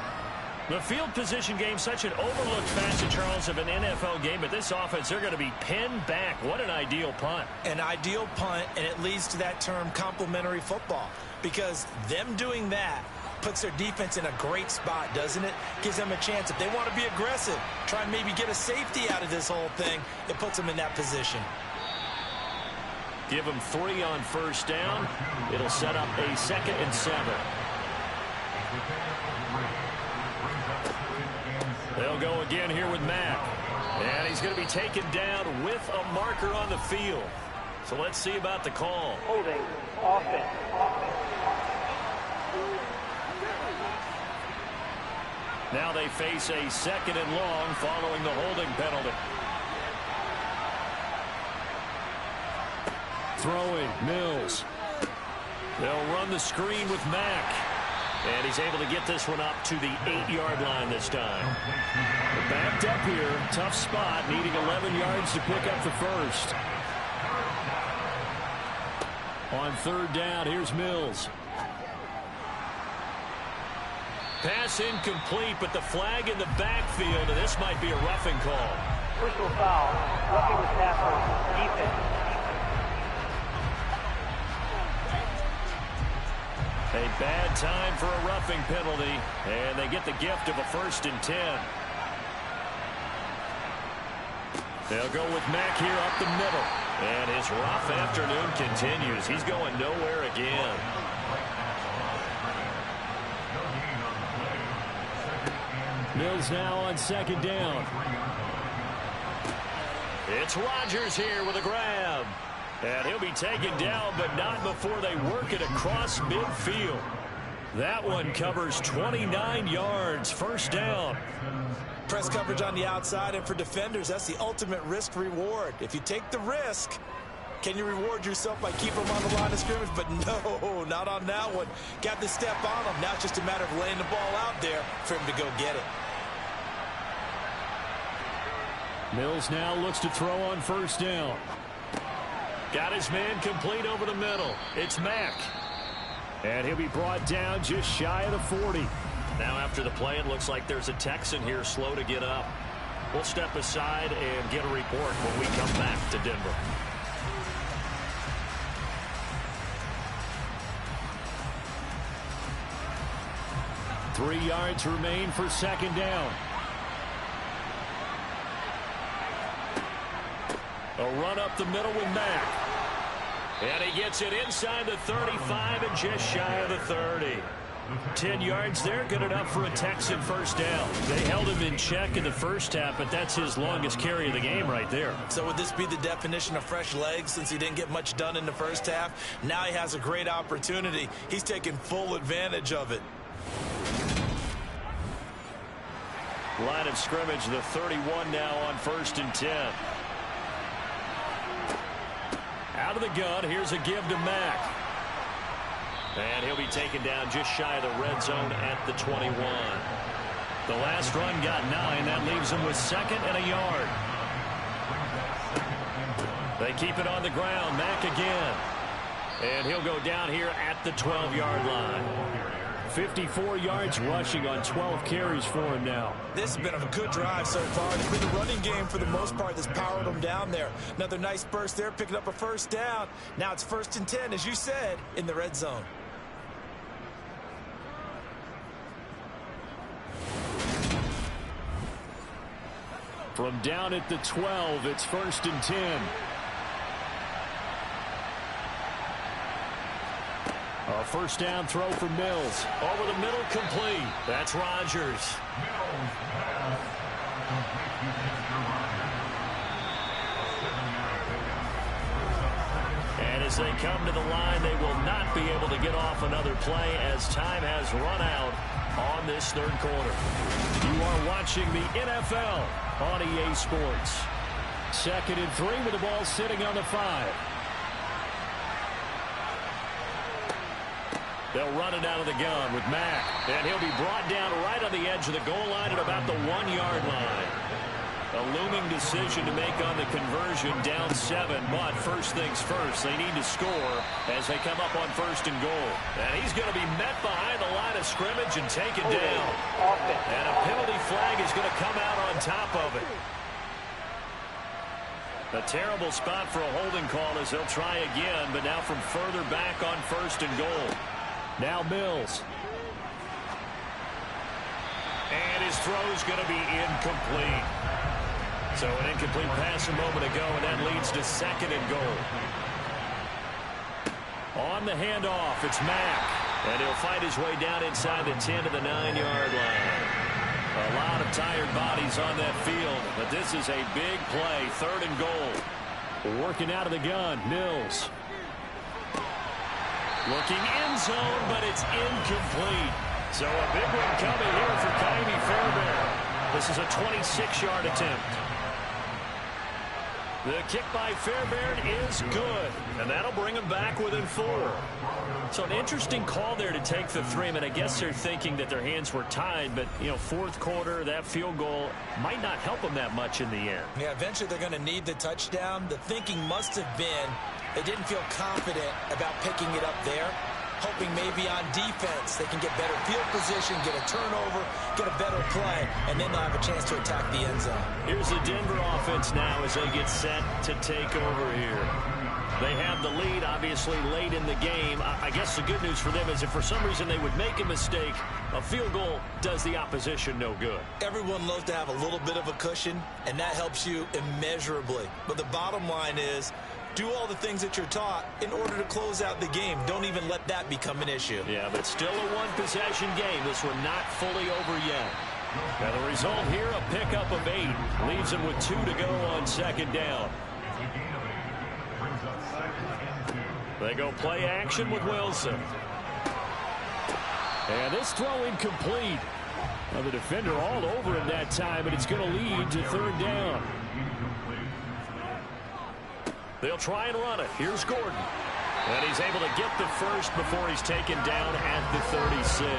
The field position game, such an overlooked facet, Charles, of an NFL game, but this offense, they're going to be pinned back. What an ideal punt. An ideal punt, and it leads to that term complementary football, because them doing that puts their defense in a great spot, doesn't it? Gives them a chance. If they want to be aggressive, try and maybe get a safety out of this whole thing, it puts them in that position. Give them 3 on first down. It'll set up a 2nd and 7. They'll go again here with Mack. And he's going to be taken down with a marker on the field. So let's see about the call. Holding offense. Now they face a 2nd and long following the holding penalty. Throwing, Mills. They'll run the screen with Mack. And he's able to get this one up to the 8-yard line this time. Backed up here, tough spot, needing 11 yards to pick up the first. On 3rd down, here's Mills. Pass incomplete, but the flag in the backfield, and this might be a roughing call. Personal foul. Roughing the tackle. Defense. A bad time for a roughing penalty, and they get the gift of a 1st and 10. They'll go with Mack here up the middle, and his rough afternoon continues. He's going nowhere again. Mills now on 2nd down. It's Rodgers here with a grab. And he'll be taken down, but not before they work it across midfield. That one covers 29 yards, 1st down. Press coverage on the outside, and for defenders, that's the ultimate risk-reward. If you take the risk, can you reward yourself by keeping them on the line of scrimmage? But no, not on that one. Got the step on him. Now it's just a matter of laying the ball out there for him to go get it. Mills now looks to throw on 1st down. Got his man complete over the middle. It's Mack. And he'll be brought down just shy of the 40. Now after the play, it looks like there's a Texan here slow to get up. We'll step aside and get a report when we come back to Denver. Three yards remain for 2nd down. A run up the middle with Mack. And he gets it inside the 35 and just shy of the 30. 10 yards there, good enough for a Texan 1st down. They held him in check in the first half, but that's his longest carry of the game right there. So would this be the definition of fresh legs since he didn't get much done in the first half? Now he has a great opportunity. He's taking full advantage of it. Line of scrimmage, the 31 now on 1st and 10. Out of the gun, here's a give to Mack. And he'll be taken down just shy of the red zone at the 21. The last run got 9. That leaves him with 2nd and a yard. They keep it on the ground. Mack again. And he'll go down here at the 12-yard line. 54 yards rushing on 12 carries for him now. This has been a good drive so far. It's been the running game for the most part that's powered them down there. Another nice burst there, picking up a 1st down. Now it's 1st and 10, as you said, in the red zone. From down at the 12, it's 1st and 10. A 1st down throw for Mills. Over the middle, complete. That's Rodgers. And as they come to the line, they will not be able to get off another play as time has run out on this 3rd quarter. You are watching the NFL on EA Sports. 2nd and 3 with the ball sitting on the 5. They'll run it out of the gun with Mack. And he'll be brought down right on the edge of the goal line at about the 1-yard line. A looming decision to make on the conversion, down 7. But first things first, they need to score as they come up on 1st and goal. And he's going to be met behind the line of scrimmage and taken down. And a penalty flag is going to come out on top of it. A terrible spot for a holding call as they'll try again, but now from further back on 1st and goal. Now Mills. And his throw is going to be incomplete. So an incomplete pass a moment ago, and that leads to 2nd and goal. On the handoff, it's Mack. And he'll fight his way down inside the 10 to the 9-yard line. A lot of tired bodies on that field, but this is a big play, 3rd and goal. Working out of the gun, Mills. Looking end zone, but it's incomplete. So a big one coming here for Ka'imi Fairbairn. This is a 26-yard attempt. The kick by Fairbairn is good, and that'll bring him back within 4. So an interesting call there to take the 3. I mean, I guess they're thinking that their hands were tied, but, you know, 4th quarter, that field goal might not help them that much in the end. Yeah, eventually they're going to need the touchdown. The thinking must have been they didn't feel confident about picking it up there, hoping maybe on defense they can get better field position, get a turnover, get a better play, and then they'll have a chance to attack the end zone. Here's the Denver offense now as they get set to take over here. They have the lead, obviously, late in the game. I guess the good news for them is if for some reason they would make a mistake, a field goal does the opposition no good. Everyone loves to have a little bit of a cushion, and that helps you immeasurably. But the bottom line is, do all the things that you're taught in order to close out the game. Don't even let that become an issue. Yeah, but still a one-possession game. This one not fully over yet. Now the result here, a pickup of 8. Leaves them with 2 to go on 2nd down. They go play action with Wilson. And this throw incomplete. Well, the defender all over him that time, but it's going to lead to 3rd down. They'll try and run it. Here's Gordon. And he's able to get the first before he's taken down at the 36.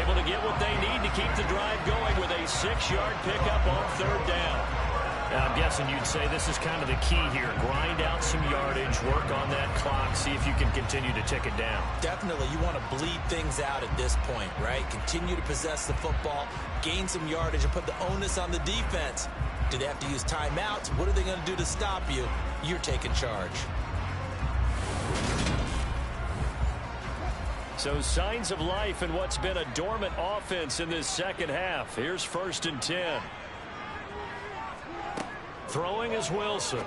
Able to get what they need to keep the drive going with a 6-yard pickup on 3rd down. Now, I'm guessing you'd say this is kind of the key here. Grind out some yardage, work on that clock, see if you can continue to tick it down. Definitely. You want to bleed things out at this point, right? Continue to possess the football, gain some yardage, and put the onus on the defense. Do they have to use timeouts? What are they going to do to stop you? You're taking charge. So signs of life in what's been a dormant offense in this 2nd half. Here's 1st and 10. Throwing is Wilson.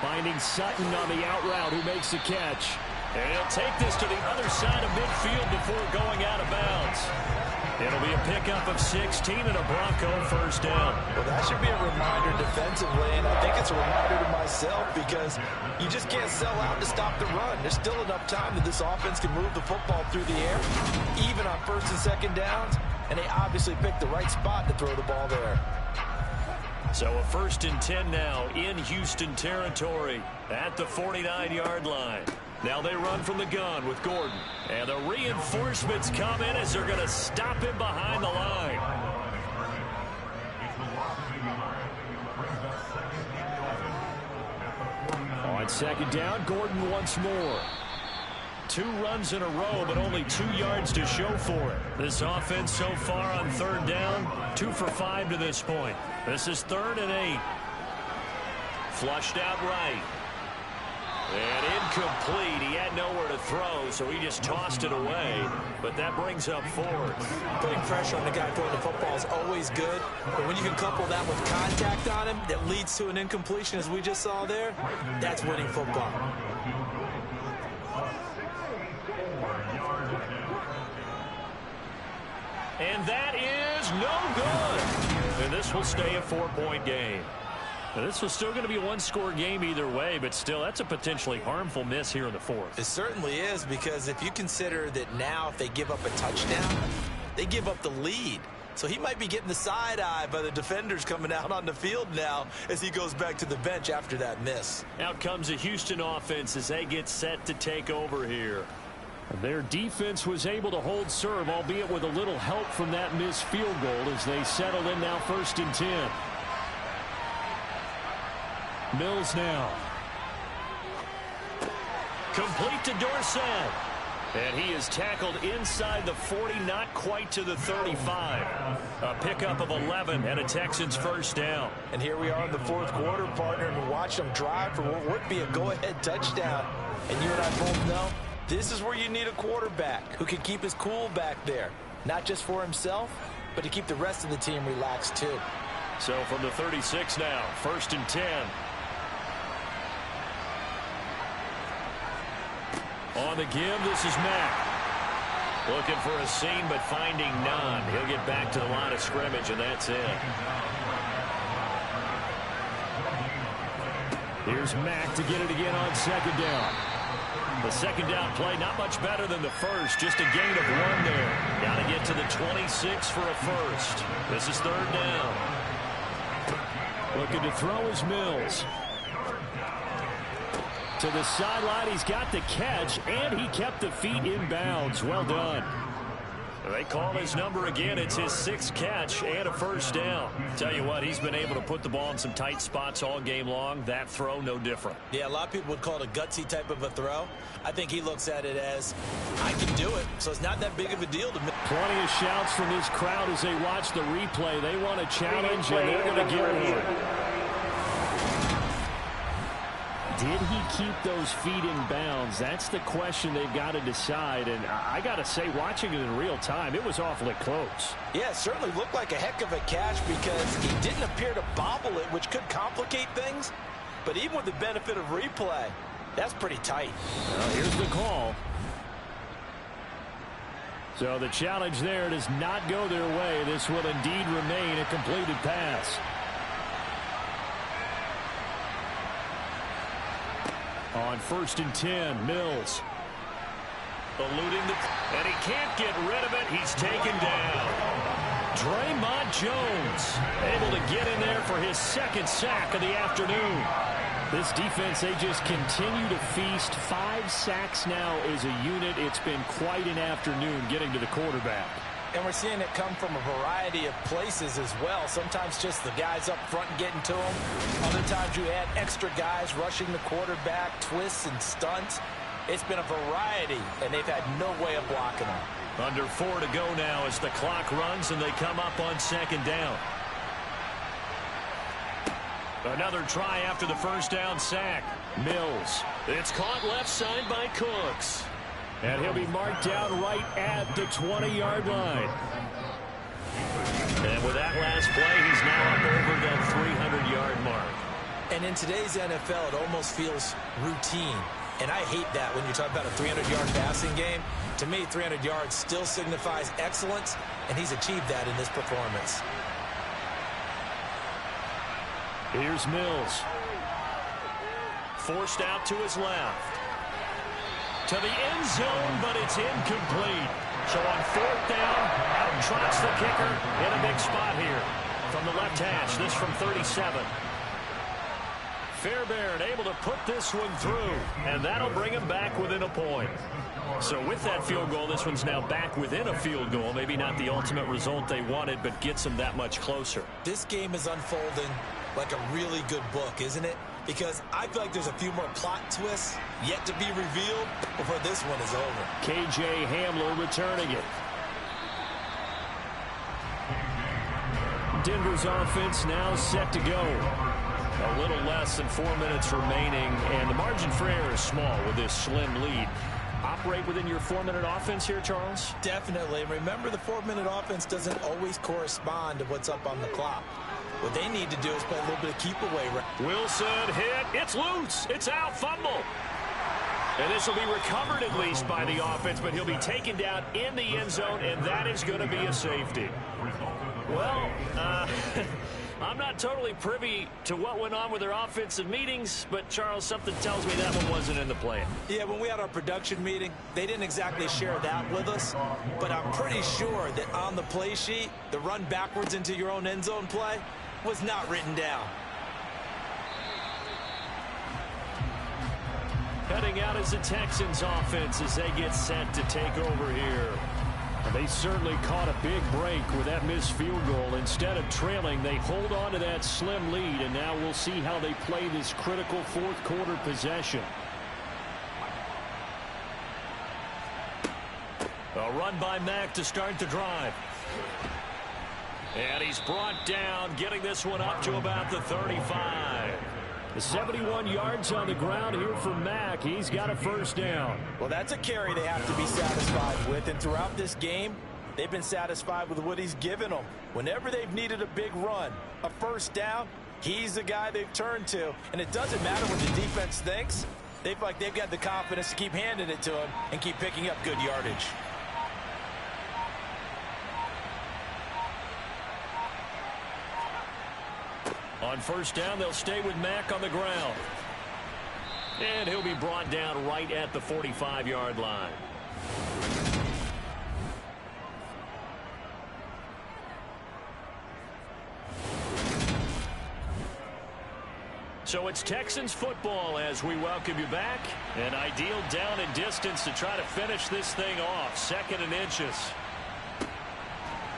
Finding Sutton on the out route, who makes the catch. And he'll take this to the other side of midfield before going out of bounds. It'll be a pickup of 16 and a Bronco 1st down. Well, that should be a reminder defensively, and I think it's a reminder to myself because you just can't sell out to stop the run. There's still enough time that this offense can move the football through the air, even on 1st and 2nd downs, and they obviously picked the right spot to throw the ball there. So a 1st and 10 now in Houston territory at the 49-yard line. Now they run from the gun with Gordon. And the reinforcements come in as they're going to stop him behind the line. On 2nd down, Gordon once more. 2 runs in a row, but only 2 yards to show for it. This offense so far on 3rd down, 2 for 5 to this point. This is 3rd and 8. Flushed out right. And incomplete. He had nowhere to throw, so he just tossed it away. But that brings up 4th. Putting pressure on the guy throwing the football is always good. But when you can couple that with contact on him that leads to an incompletion, as we just saw there, that's winning football. And that is no good. And this will stay a 4-point game. Now, this was still going to be a 1-score game either way, but still, that's a potentially harmful miss here in the 4th. It certainly is, because if you consider that now if they give up a touchdown, they give up the lead. So he might be getting the side eye by the defenders coming out on the field now as he goes back to the bench after that miss. Out comes the Houston offense as they get set to take over here. Their defense was able to hold serve, albeit with a little help from that missed field goal as they settle in now 1st and 10. Mills now. Complete to Dorsett. And he is tackled inside the 40, not quite to the 35. A pickup of 11 and a Texans 1st down. And here we are in the 4th quarter, partner, and watch them drive for what would be a go-ahead touchdown. And you and I both know this is where you need a quarterback who can keep his cool back there. Not just for himself, but to keep the rest of the team relaxed too. So from the 36 now, 1st and 10. On the give, this is Mack. Looking for a seam, but finding none. He'll get back to the line of scrimmage, and that's it. Here's Mack to get it again on 2nd down. The 2nd down play, not much better than the first. Just a gain of 1 there. Got to get to the 26 for a first. This is 3rd down. Looking to throw is Mills. To the sideline, he's got the catch, and he kept the feet in bounds. Well done. They call his number again. It's his 6th catch and a 1st down. Tell you what, he's been able to put the ball in some tight spots all game long. That throw, no different. Yeah, a lot of people would call it a gutsy type of a throw. I think he looks at it as, I can do it, so it's not that big of a deal to me. Plenty of shouts from this crowd as they watch the replay. They want a challenge, and they're going to give one. Did he keep those feet in bounds? That's the question they've got to decide. And I got to say, watching it in real time, it was awfully close. Yeah, it certainly looked like a heck of a catch because he didn't appear to bobble it, which could complicate things. But even with the benefit of replay, that's pretty tight. Well, here's the call. So the challenge there does not go their way. This will indeed remain a completed pass. On 1st and 10, Mills. Eluding and he can't get rid of it. He's taken down. Draymond Jones able to get in there for his 2nd sack of the afternoon. This defense, they just continue to feast. 5 sacks now as a unit. It's been quite an afternoon getting to the quarterback. And we're seeing it come from a variety of places as well. Sometimes just the guys up front getting to him. Other times you add extra guys rushing the quarterback, twists and stunts. It's been a variety, and they've had no way of blocking them. Under 4 to go now as the clock runs and they come up on 2nd down. Another try after the 1st down sack. Mills. It's caught left side by Cooks. And he'll be marked down right at the 20-yard line. And with that last play, he's now up over that 300-yard mark. And in today's NFL, it almost feels routine. And I hate that when you talk about a 300-yard passing game. To me, 300 yards still signifies excellence, and he's achieved that in this performance. Here's Mills. Forced out to his left. To the end zone, but it's incomplete. So on 4th down, out trots the kicker in a big spot here. From the left hash, this from 37. Fairbairn able to put this one through, and that'll bring him back within a point. So with that field goal, this one's now back within a field goal. Maybe not the ultimate result they wanted, but gets them that much closer. This game is unfolding like a really good book, isn't it? Because I feel like there's a few more plot twists yet to be revealed before this one is over. K.J. Hamler returning it. Denver's offense now set to go. A little less than 4 minutes remaining, and the margin for error is small with this slim lead. Operate within your 4-minute offense here, Charles? Definitely. And remember, the 4-minute offense doesn't always correspond to what's up on the clock. What they need to do is play a little bit of keep away. Wilson hit. It's loose. It's out. Fumble. And this will be recovered at least by the offense, but he'll be taken down in the end zone, and that is going to be a safety. Well, I'm not totally privy to what went on with their offensive meetings, but, Charles, something tells me that one wasn't in the plan. Yeah, when we had our production meeting, they didn't exactly share that with us, but I'm pretty sure that on the play sheet, the run backwards into your own end zone play was not written down. heading out as the Texans offense as they get set to take over here. They certainly caught a big break with that missed field goal. Instead of trailing, they hold on to that slim lead, and now we'll see how they play this critical fourth quarter possession. A run by Mack to start the drive. And he's brought down, getting this one up to about the 35. 71 yards on the ground here for Mack. He's got a first down. Well, that's a carry they have to be satisfied with. And throughout this game, they've been satisfied with what he's given them. Whenever they've needed a big run, a first down, he's the guy they've turned to. And it doesn't matter what the defense thinks. They've got the confidence to keep handing it to him and keep picking up good yardage. On first down, they'll stay with Mack on the ground. And he'll be brought down right at the 45-yard line. So it's Texans football as we welcome you back. An ideal down and distance to try to finish this thing off. 2nd and inches.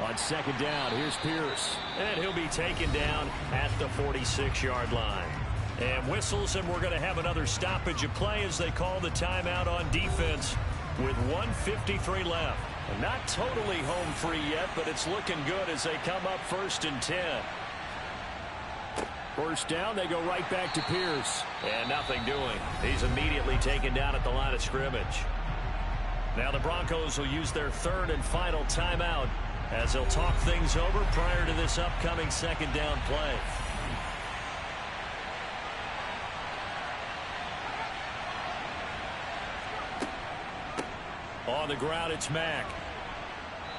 On second down, here's Pierce. And he'll be taken down at the 46-yard line. And whistles, and we're going to have another stoppage of play as they call the timeout on defense with 1:53 left. And not totally home free yet, but it's looking good as they come up 1st and 10. First down, they go right back to Pierce. And nothing doing. He's immediately taken down at the line of scrimmage. Now the Broncos will use their 3rd and final timeout as they'll talk things over prior to this upcoming 2nd down play. On the ground, it's Mack.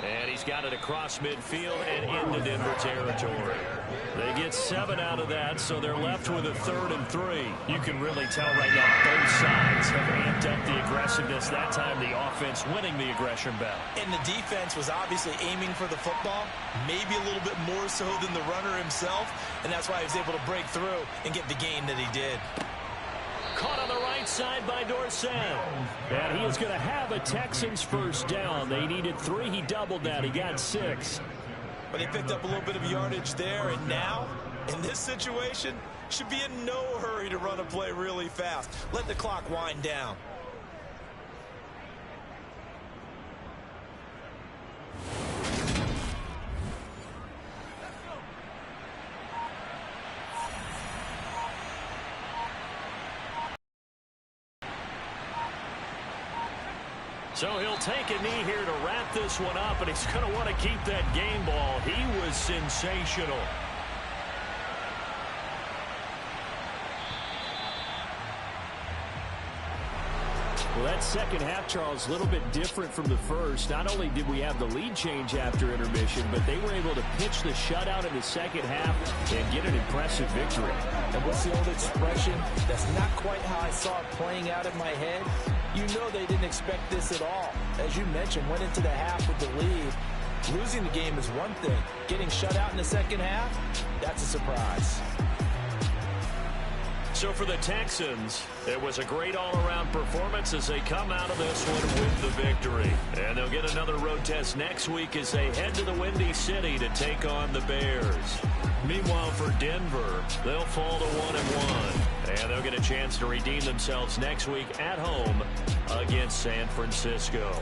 And he's got it across midfield and into Denver territory. They get 7 out of that, so they're left with a 3rd and 3. You can really tell right now both sides have amped up the aggressiveness. That time the offense winning the aggression battle. And the defense was obviously aiming for the football, maybe a little bit more so than the runner himself, and that's why he was able to break through and get the gain that he did. Caught on the right side by Dorsett. And he is going to have a Texans first down. They needed 3. He doubled that. He got 6. But he picked up a little bit of yardage there, and now, in this situation, should be in no hurry to run a play really fast. Let the clock wind down. So he'll take a knee here to wrap this one up, and he's going to want to keep that game ball. He was sensational. Well, that second half, Charles, a little bit different from the first. Not only did we have the lead change after intermission, but they were able to pitch the shutout in the second half and get an impressive victory. And what's the old expression? That's not quite how I saw it playing out in my head. You know they didn't expect this at all. As you mentioned, went into the half with the lead. Losing the game is one thing. Getting shut out in the second half, that's a surprise. So for the Texans, it was a great all-around performance as they come out of this one with the victory. And they'll get another road test next week as they head to the Windy City to take on the Bears. Meanwhile, for Denver, they'll fall to 1-1. And they'll get a chance to redeem themselves next week at home against San Francisco.